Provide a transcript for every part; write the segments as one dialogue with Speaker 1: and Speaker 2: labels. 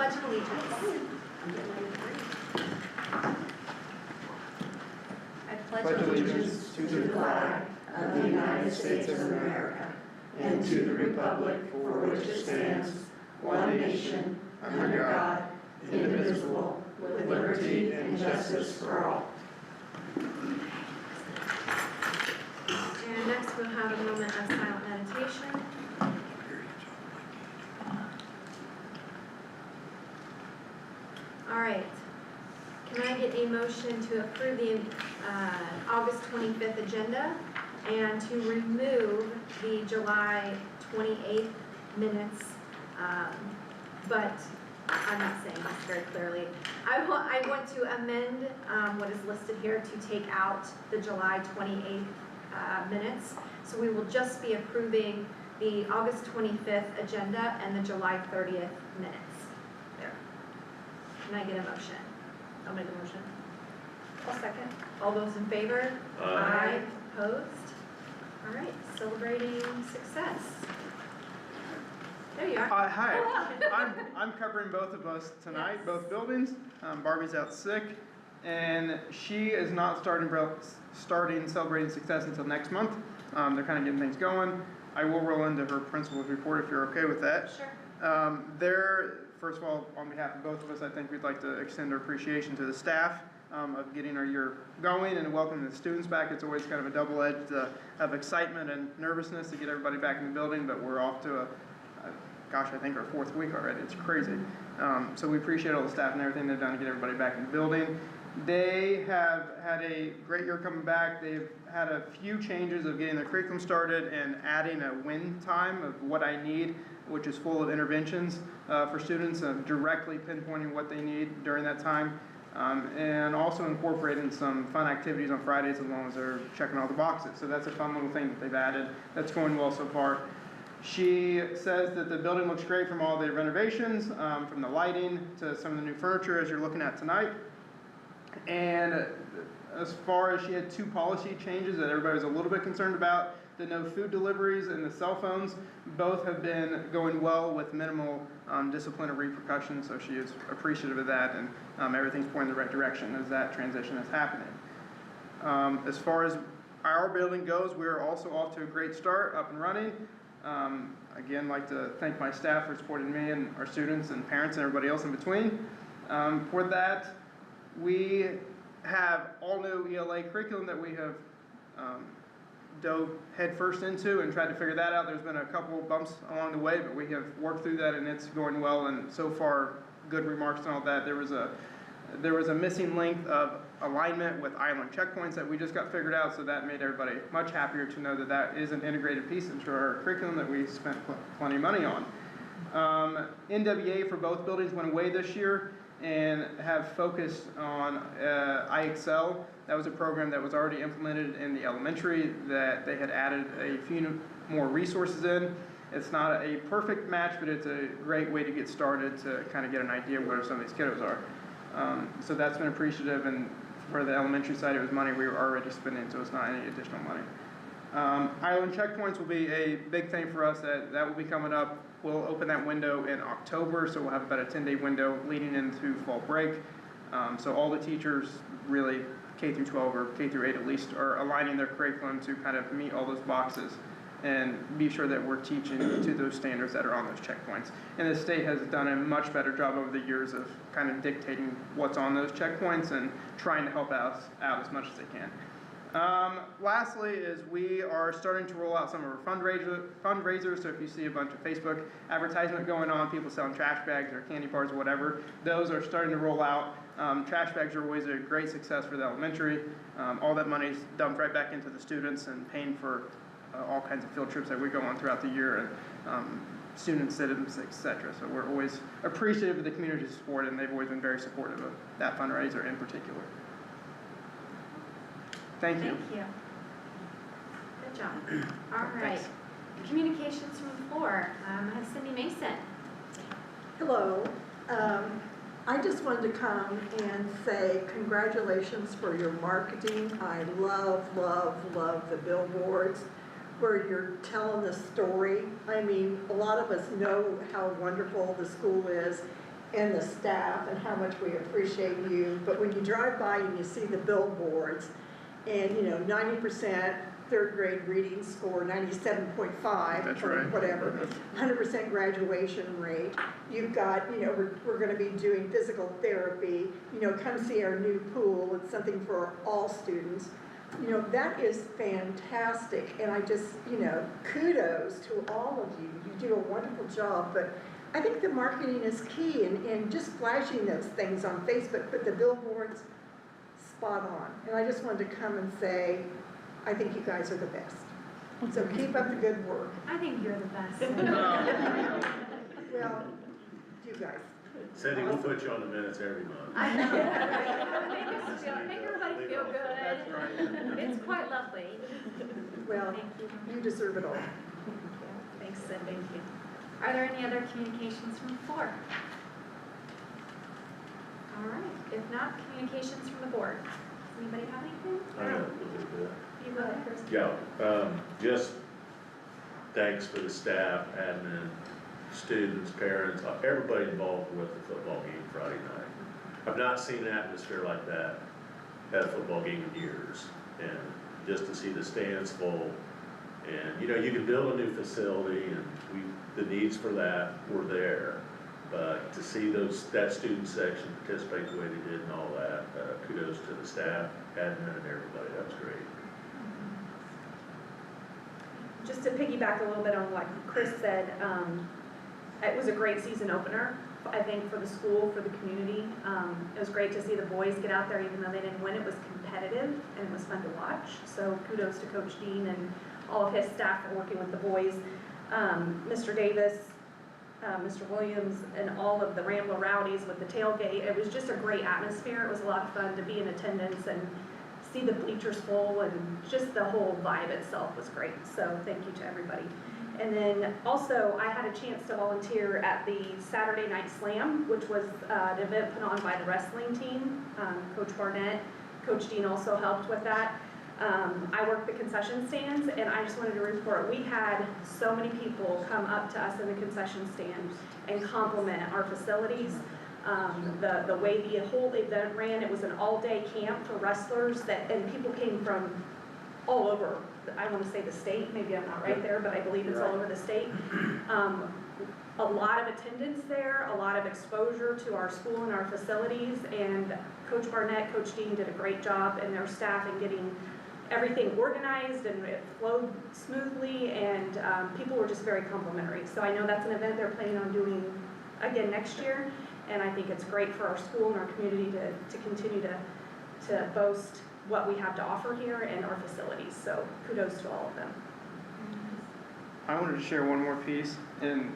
Speaker 1: Pledge of Allegiance. I
Speaker 2: Pledge allegiance to the flag of the United States of America and to the republic for which it stands, one nation, under God, indivisible, with liberty and justice for all.
Speaker 1: And next we'll have a moment of silent meditation. All right. Can I get a motion to approve the August 25th agenda and to remove the July 28th minutes? But I'm not saying this very clearly. I want to amend what is listed here to take out the July 28th minutes. So we will just be approving the August 25th agenda and the July 30th minutes. There. Can I get a motion? I'll make a motion. I'll second. All those in favor? Aye. Opposed? All right, celebrating success. There you are.
Speaker 3: Hi, I'm covering both of us tonight,
Speaker 1: Yes.
Speaker 3: both buildings. Barbie's out sick, and she is not starting celebrating success until next month. They're kind of getting things going. I will roll into her principal's report if you're okay with that.
Speaker 1: Sure.
Speaker 3: First of all, on behalf of both of us, I think we'd like to extend our appreciation to the staff of getting our year going and welcoming the students back. It's always kind of a double-edged of excitement and nervousness to get everybody back in the building, but we're off to I think our 4th week already. It's crazy. So we appreciate all the staff and everything they've done to get everybody back in the building. They have had a great year coming back. They've had a few changes of getting their curriculum started and adding a win time of what I need, which is full of interventions for students, directly pinpointing what they need during that time, and also incorporating some fun activities on Fridays as long as they're checking all the boxes. So that's a fun little thing that they've added. That's going well so far. She says that the building looks great from all the renovations, from the lighting to some of the new furniture as you're looking at tonight. And as far as she had 2 policy changes that everybody was a little bit concerned about, the no food deliveries and the cell phones, both have been going well with minimal disciplinary repercussions, so she is appreciative of that, and everything's pointing in the right direction as that transition is happening. As far as our building goes, we're also off to a great start, up and running. Again, like to thank my staff for supporting me and our students and parents and everybody else in between. For that, we have all new ELA curriculum that we have dove headfirst into and tried to figure that out. There's been a couple bumps along the way, but we have worked through that and it's going well, and so far good remarks and all that. There was a missing link of alignment with island checkpoints that we just got figured out, so that made everybody much happier to know that that is an integrated piece into our curriculum that we spent plenty of money on. NWA for both buildings went away this year and have focused on IXL. That was a program that was already implemented in the elementary that they had added a few more resources in. It's not a perfect match, but it's a great way to get started to kind of get an idea of where some of these kiddos are. So that's been appreciative, and for the elementary side, it was money we were already spending, so it's not any additional money. Island checkpoints will be a big thing for us. That will be coming up. We'll open that window in October, so we'll have about a 10-day window leading into fall break. So all the teachers, really K through 12 or K through 8 at least, are aligning their curriculum to kind of meet all those boxes and be sure that we're teaching to those standards that are on those checkpoints. And the state has done a much better job over the years of kind of dictating what's on those checkpoints and trying to help us out as much as they can. Lastly is we are starting to roll out some of our fundraisers, so if you see a bunch of Facebook advertisement going on, people selling trash bags or candy bars or whatever, those are starting to roll out. Trash bags are always a great success for the elementary. All that money is dumped right back into the students and paying for all kinds of field trips that we go on throughout the year, and student citizens, etc. So we're always appreciative of the community's support, and they've always been very supportive of that fundraiser in particular. Thank you.
Speaker 1: Thank you. Good job. All right. Communications from the floor. I have Cindy Mason.
Speaker 4: Hello. I just wanted to come and say congratulations for your marketing. I love, love, love the billboards where you're telling the story. I mean, a lot of us know how wonderful the school is, and the staff and how much we appreciate you. But when you drive by and you see the billboards and, 90% third grade reading score, 97.5,
Speaker 3: That's
Speaker 4: or
Speaker 3: right.
Speaker 4: whatever, 100% graduation rate. You've got, we're gonna be doing physical therapy, come see our new pool. It's something for all students. That is fantastic, and I just, kudos to all of you. You do a wonderful job, but I think the marketing is key, and just flashing those things on Facebook, but the billboards, spot on. And I just wanted to come and say, I think you guys are the best. So keep up the good work.
Speaker 1: I think you're the best.
Speaker 4: Well, you guys.
Speaker 2: Cindy, we'll put you on the minutes every month.
Speaker 1: I know. Make everybody feel good.
Speaker 3: That's right.
Speaker 1: It's quite lovely.
Speaker 4: Well,
Speaker 1: Thank you.
Speaker 4: you deserve it all.
Speaker 1: Thanks, Sid. Thank you. Are there any other communications from the floor? All right. If not, communications from the board. Does anybody have anything?
Speaker 2: I know, we'll do
Speaker 1: You go ahead first.
Speaker 2: that. Yeah, just thanks for the staff, admin, students, parents, everybody involved with the football game Friday night. I've not seen an atmosphere like that at a football game in years. And just to see the stands full, and you can build a new facility, and the needs for that were there. But to see that student section participate the way they did and all that, kudos to the staff, admin, and everybody. That was great.
Speaker 5: Just to piggyback a little bit on what Chris said, it was a great season opener, I think, for the school, for the community. It was great to see the boys get out there, even though they didn't win. It was competitive, and it was fun to watch. So kudos to Coach Dean and all of his staff for working with the boys. Mr. Davis, Mr. Williams, and all of the Rambler Rowdies with the tailgate. It was just a great atmosphere. It was a lot of fun to be in attendance and see the bleachers full, and just the whole vibe itself was great. So thank you to everybody. And then also, I had a chance to volunteer at the Saturday Night Slam, which was an event put on by the wrestling team. Coach Barnett, Coach Dean also helped with that. I worked the concession stands, and I just wanted to report, we had so many people come up to us in the concession stand and compliment our facilities. The way the whole event ran, it was an all-day camp for wrestlers, and people came from all over, I want to say the state, maybe I'm not right there, but I believe it's all over the state. A lot of attendance there, a lot of exposure to our school and our facilities, and Coach Barnett, Coach Dean did a great job, and their staff in getting everything organized, and it flowed smoothly, and people were just very complimentary. So I know that's an event they're planning on doing again next year, and I think it's great for our school and our community to continue to boast what we have to offer here and our facilities. So kudos to all of them.
Speaker 3: I wanted to share one more piece, and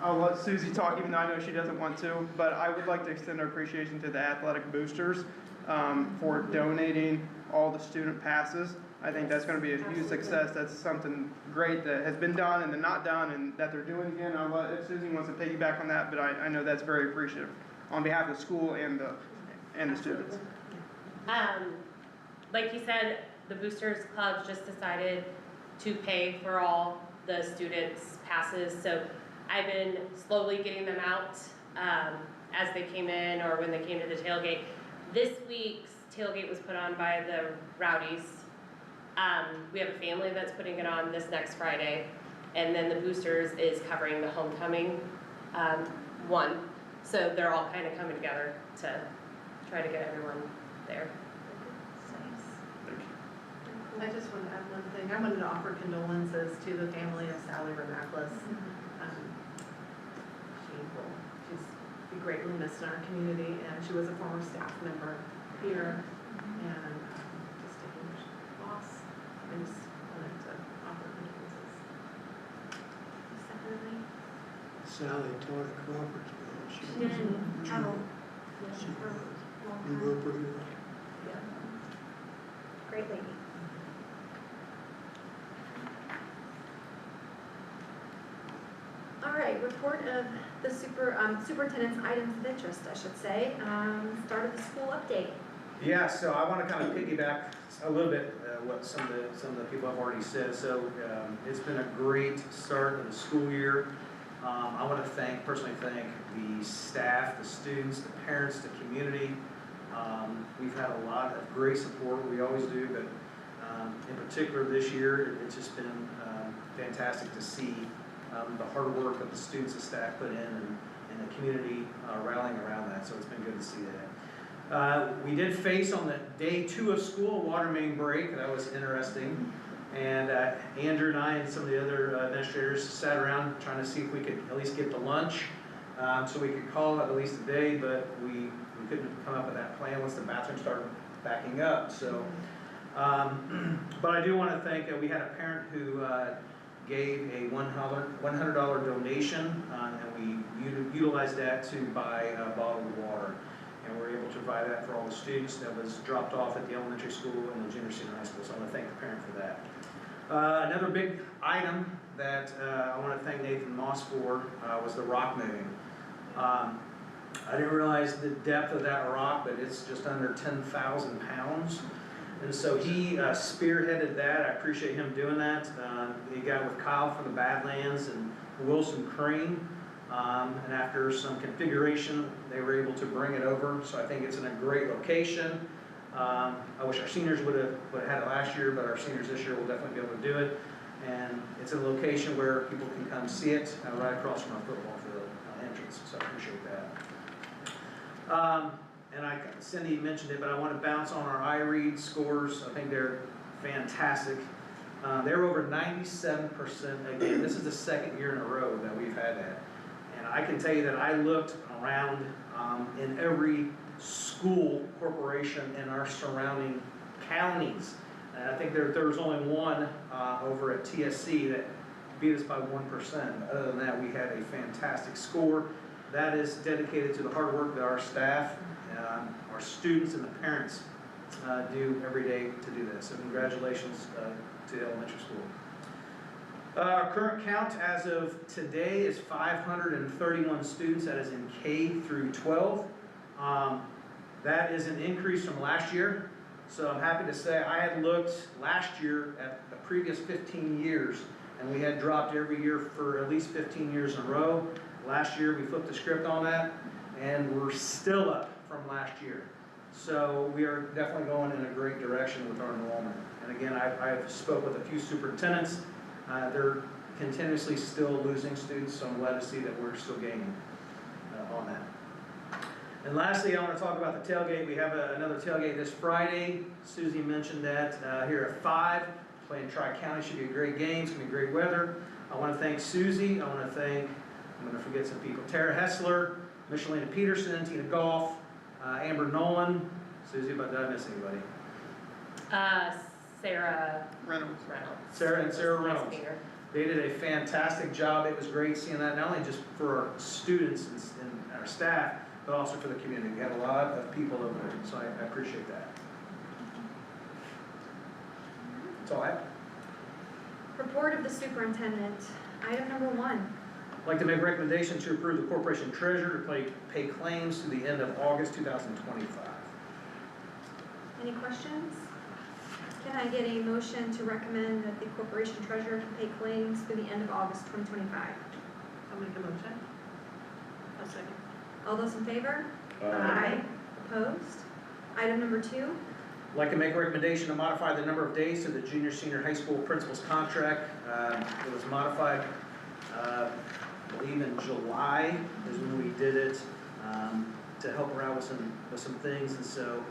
Speaker 3: I'll let Susie talk, even though I know she doesn't want to, but I would like to extend our appreciation to the athletic boosters for donating all the student passes. I think that's going to be a huge success. That's something great that has been done and then not done, and that they're doing again. I'll let, if Susie wants to piggyback on that, but I know that's very appreciative on behalf of the school and the students.
Speaker 6: Like you said, the Boosters Club just decided to pay for all the students' passes, so I've been slowly getting them out as they came in or when they came to the tailgate. This week's tailgate was put on by the Rowdies. We have a family that's putting it on this next Friday, and then the Boosters is covering the homecoming one. So they're all kind of coming together to try to get everyone there.
Speaker 7: I just want to add one thing. I wanted to offer condolences to the family of Sally Renackless. She's greatly missed in our community, and she was a former staff member here, and just a huge loss. I just wanted to offer condolences.
Speaker 1: Separately.
Speaker 8: Sally taught at Crawfordsville. She
Speaker 1: She
Speaker 8: was
Speaker 1: did.
Speaker 8: a jewel. She was. You were pretty well.
Speaker 5: Great lady.
Speaker 1: All right, report of the superintendent's items of interest, I should say. Start of the school update.
Speaker 9: Yeah, so I want to kind of piggyback a little bit what some of the people have already said. So it's been a great start of the school year. I want to personally thank the staff, the students, the parents, the community. We've had a lot of great support, we always do, but in particular this year, it's just been fantastic to see the hard work that the students and staff put in and the community rallying around that, so it's been good to see that. We did face on the day 2 of school, water main break. That was interesting. And Andrew and I and some of the other administrators sat around trying to see if we could at least get to lunch, so we could call it at least a day, but we couldn't come up with that plan once the bathroom started backing up. So, but I do want to thank, we had a parent who gave a $100 donation, and we utilized that to buy a bottle of water. And we're able to provide that for all the students. That was dropped off at the elementary school and the junior senior high school, so I want to thank the parent for that. Another big item that I want to thank Nathan Moss for was the rock moving. I didn't realize the depth of that rock, but it's just under 10,000 pounds. And so he spearheaded that. I appreciate him doing that. He got with Kyle for the Badlands and Wilson Crane. And after some configuration, they were able to bring it over. So I think it's in a great location. I wish our seniors would have had it last year, but our seniors this year will definitely be able to do it. And it's in a location where people can come see it right across from our football field entrance. So I appreciate that. And Cindy mentioned it, but I want to bounce on our iRead scores. I think they're fantastic. They're over 97% again. This is the second year in a row that we've had that. And I can tell you that I looked around in every school corporation in our surrounding counties. And I think there was only one over at TSC that beat us by 1%. Other than that, we had a fantastic score. That is dedicated to the hard work that our staff, our students, and the parents do every day to do this. So congratulations to the elementary school. Our current count as of today is 531 students. That is in K through 12. That is an increase from last year. So I'm happy to say I had looked last year at the previous 15 years, and we had dropped every year for at least 15 years in a row. Last year we flipped the script on that, and we're still up from last year. So we are definitely going in a great direction with our enrollment. And again, I've spoke with a few superintendents. They're continuously still losing students, so I'm glad to see that we're still gaining on that. And lastly, I want to talk about the tailgate. We have another tailgate this Friday. Susie mentioned that here at 5, playing Tri-County. Should be a great game. It's going to be great weather. I want to thank Susie. I want to thank, I'm going to forget some people, Tara Hessler, Michelina Peterson, Tina Goff, Amber Nolan. Susie, did I miss anybody?
Speaker 6: Sarah
Speaker 3: Reynolds.
Speaker 9: Sarah Reynolds. They did a fantastic job. It was great seeing that, not only just for our students and our staff, but also for the community. We had a lot of people over there, so I appreciate that. That's all I have.
Speaker 1: Report of the superintendent. Item number 1.
Speaker 9: I'd like to make a recommendation to approve the corporation treasurer to pay claims to the end of August 2025.
Speaker 1: Any questions? Can I get a motion to recommend that the corporation treasurer can pay claims through the end of August 2025?
Speaker 7: I'll make a motion. I'll second.
Speaker 1: All those in favor? Aye. Opposed? Item number 2.
Speaker 9: I'd like to make a recommendation to modify the number of days to the junior senior high school principal's contract. It was modified, I believe in July is when we did it, to help her out with some things, and so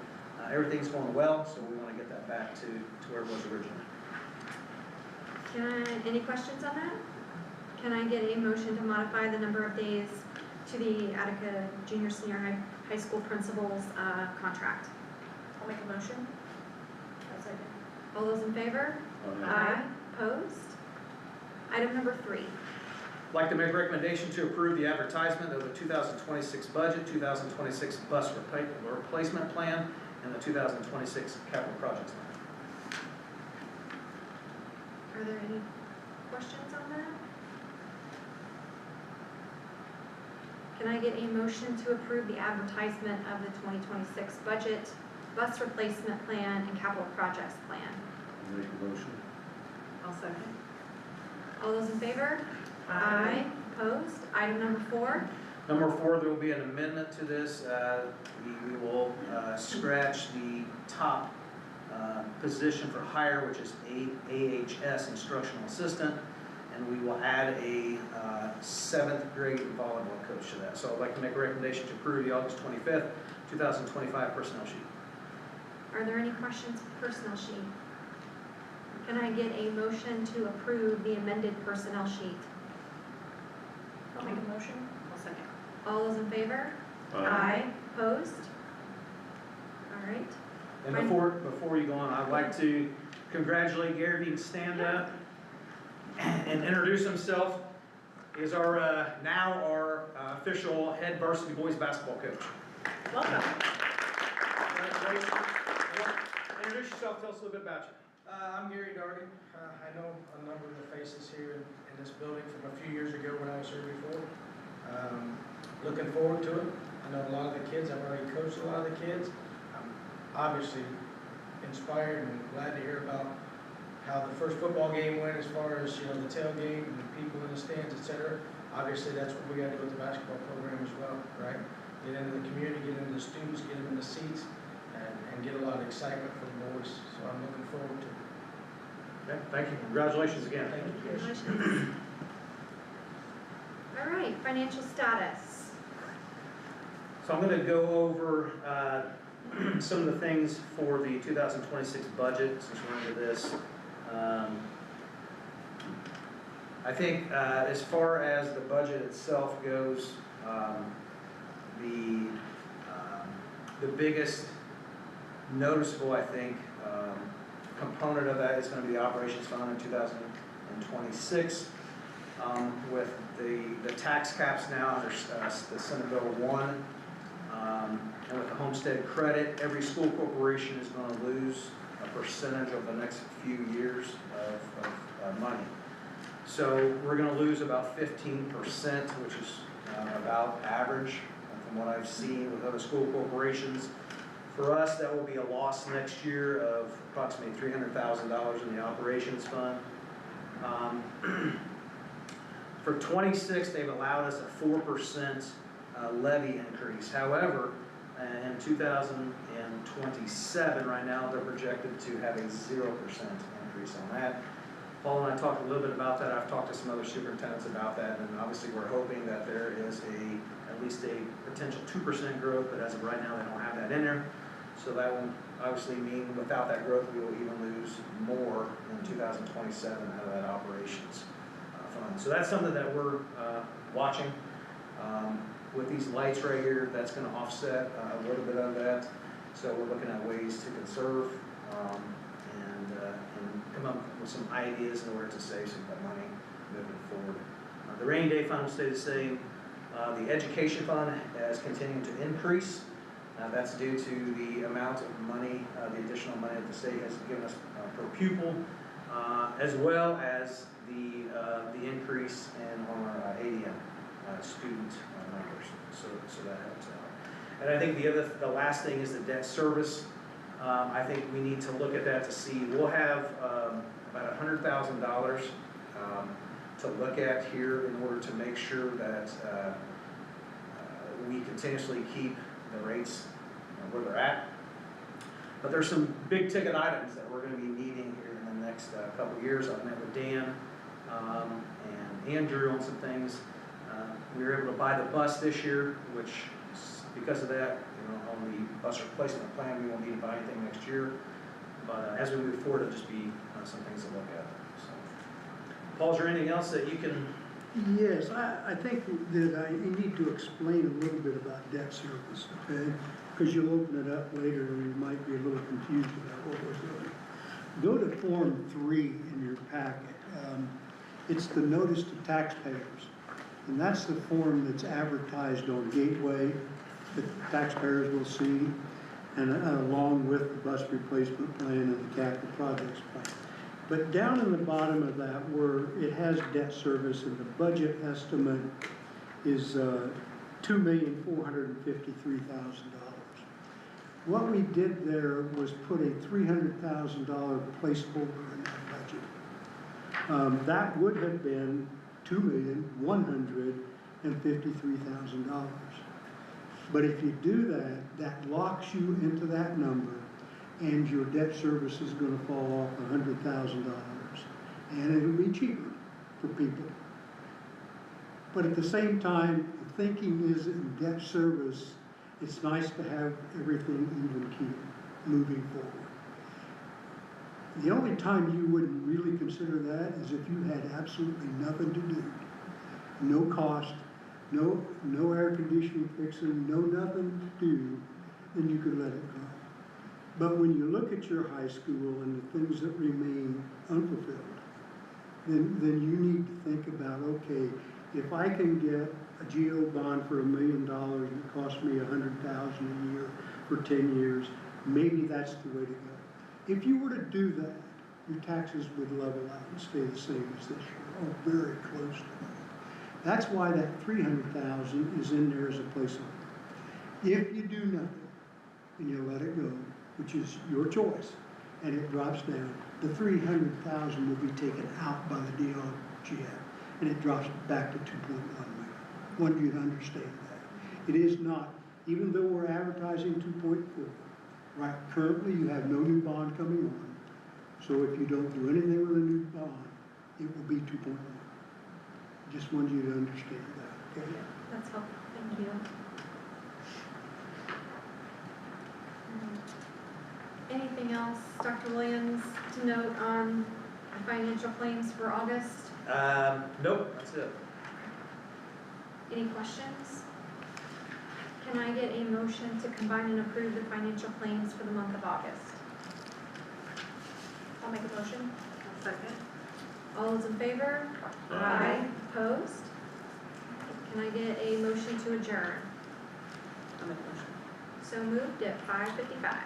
Speaker 9: everything's going well, so we want to get that back to where it was originally.
Speaker 1: Any questions on that? Can I get a motion to modify the number of days to the Attica Jr Sr high school principal's contract?
Speaker 5: I'll make a motion. I'll second.
Speaker 1: All those in favor?
Speaker 5: Aye.
Speaker 1: Opposed? Item number 3.
Speaker 9: I'd like to make a recommendation to approve the advertisement of the 2026 budget, 2026 bus replacement plan, and the 2026 capital projects plan.
Speaker 1: Are there any questions on that? Can I get a motion to approve the advertisement of the 2026 budget, bus replacement plan, and capital projects plan?
Speaker 8: I'll make a motion.
Speaker 7: I'll second.
Speaker 1: All those in favor? Opposed? Item number 4,
Speaker 9: Number 4, there will be an amendment to this. We will scratch the top position for hire, which is AHS Instructional Assistant, and we will add a 7th grade volleyball coach to that. So I'd like to make a recommendation to approve the August 25th, 2025 personnel sheet.
Speaker 1: are there any questions for personnel sheet? Can I get a motion to approve the amended personnel sheet?
Speaker 5: I'll make a motion. I'll second.
Speaker 1: All those in favor? Opposed? All right.
Speaker 9: And before you go on, I'd like to congratulate Gary. If he can stand up and introduce himself. He is our now our official head varsity boys basketball coach.
Speaker 5: Welcome.
Speaker 9: Introduce yourself. Tell us a little bit about you.
Speaker 10: I'm Gary Dargan. I know a number of the faces here in this building from a few years ago when I was here before. Looking forward to it. I know a lot of the kids. I've already coached a lot of the kids. I'm obviously inspired and glad to hear about how the first football game went as far as, the tailgate and the people in the stands, etc. Obviously, that's what we got to do with the basketball program as well, right? Get into the community, get into the students, get them in the seats, and get a lot of excitement from the boys. So I'm looking forward to it.
Speaker 9: Okay, thank you. Congratulations again.
Speaker 10: Thank you.
Speaker 1: Congratulations. All right, financial status.
Speaker 9: So I'm going to go over some of the things for the 2026 budget, since we're into this. I think as far as the budget itself goes, the biggest noticeable, I think, component of that is going to be the operations fund in 2026. With the tax caps now under the Senate Bill 1, and with the homestead credit, every school corporation is going to lose a percentage over the next few years of money. So we're going to lose about 15%, which is about average from what I've seen with other school corporations. For us, that will be a loss next year of approximately $300,000 in the operations fund. For 26, they've allowed us a 4% levy increase. However, in 2027, right now, they're projected to have a 0% increase on that. Paul and I talked a little bit about that. I've talked to some other superintendents about that, and obviously we're hoping that there is at least a potential 2% growth, but as of right now, they don't have that in there. So that will obviously mean without that growth, we will even lose more in 2027 out of that operations fund. So that's something that we're watching. With these lights right here, that's going to offset a little bit of that. So we're looking at ways to conserve and come up with some ideas in order to save some money moving forward. The rainy day fund will stay the same. The education fund has continued to increase. That's due to the amount of money, the additional money that the state has given us per pupil, as well as the increase in our ADM student numbers. So that helps out. And I think the last thing is the debt service. I think we need to look at that to see. We'll have about $100,000 to look at here in order to make sure that we continuously keep the rates where they're at. But there's some big ticket items that we're going to be needing here in the next couple of years. I've met with Dan and Andrew on some things. We were able to buy the bus this year, which because of that, on the bus replacement plan, we won't need to buy anything next year. But as we move forward, it'll just be some things to look at. So, Paul, is there anything else that you can?
Speaker 8: Yes, I think that I need to explain a little bit about debt service, okay? Because you'll open it up later and you might be a little confused about what we're doing. Go to Form 3 in your packet. It's the notice to taxpayers. And that's the form that's advertised on Gateway that taxpayers will see, and along with the bus replacement plan and the capital projects plan. But down in the bottom of that, where it has debt service and the budget estimate is $2,453,000. What we did there was put a $300,000 placeholder in that budget. That would have been $2,100,000 $53,000. But if you do that, that locks you into that number, and your debt service is gonna fall off $100,000. And it'll be cheaper for people. But at the same time, the thinking is in debt service, it's nice to have everything even keel, moving forward. The only time you wouldn't really consider that is if you had absolutely nothing to do. No cost, no air conditioning fixing, no nothing to do, then you could let it go. But when you look at your high school and the things that remain unfulfilled, then you need to think about, okay, if I can get a GO bond for $1 million and it costs me $100,000 a year for 10 years, maybe that's the way to go. If you were to do that, your taxes would level out and stay the same as this year, or very close to that. That's why that $300,000 is in there as a placeholder. If you do nothing and you let it go, which is your choice, and it drops down, the $300,000 will be taken out by the DLGF, and it drops back to 2.1 million. I want you to understand that. It is not, even though we're advertising 2.4, right, currently you have no new bond coming on, so if you don't do anything with a new bond, it will be 2.1. Just wanted you to understand that, okay?
Speaker 1: That's helpful, thank you. Anything else, Dr. Williams, to note on the financial claims for August?
Speaker 9: Nope, that's it.
Speaker 1: Any questions? Can I get a motion to combine and approve the financial claims for the month of August? I'll make a motion.
Speaker 7: Second.
Speaker 1: All those in favor? Aye. Opposed? Can I get a motion to adjourn?
Speaker 7: I'll make a motion.
Speaker 1: So moved at 5:55.